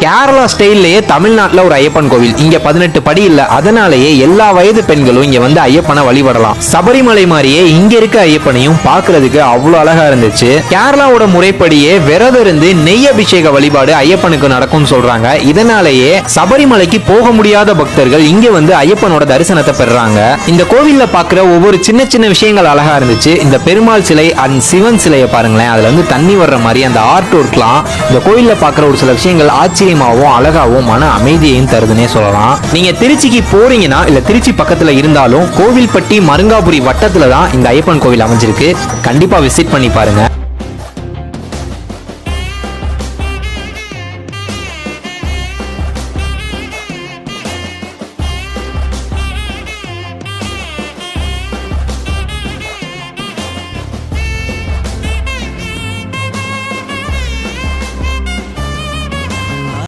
கேரளா ஸ்டைல்லையே தமிழ்நாட்டுல ஒரு ஐயப்பன் கோவில். இங்க 18 படி இல்ல, அதனாலேயே எல்லா வயது பெண்களும் இங்க வந்து ஐயப்பனை வழிபடலாம். சபரிமலை மாதிரியே இங்க இருக்க ஐயப்பனையும் பாக்குறதுக்கு அவ்வளவு அழகா இருந்துச்சு. கேரளாவோட முறைப்படியே விரதம் இருந்து நெய் அபிஷேக வழிபாடு ஐயப்பனுக்கு நடக்கும்னு சொல்றாங்க. இதனாலேயே சபரிமலைக்கு போக முடியாத பக்தர்கள் இங்க வந்து ஐயப்பனோட தரிசனத்தை பெறாங்க. இந்த கோவில்ல பாக்குற ஒவ்வொரு சின்ன சின்ன விஷயங்கள் அழகா இருந்துச்சு. இந்த பெருமாள் சிலை அண்ட் சிவன் சிலையை பாருங்களேன், அதுல வந்து தண்ணி வர்ற மாதிரி அந்த ஆர்ட் ஒர்க்லாம் இந்த கோவில்ல பாக்குற ஒரு சில விஷயங்கள் ஆச்சரியமாகவும் அழகாவும் மன அமைதியையும் தருதுன்னே சொல்லலாம். நீங்க திருச்சிக்கு போறீங்கன்னா இல்ல திருச்சி பக்கத்துல இருந்தாலும் கோவில்பட்டி மருங்காபுரி வட்டத்துல தான் இந்த ஐயப்பன் கோவில் அமைஞ்சிருக்கு. கண்டிப்பா விசிட் பண்ணி பாருங்க.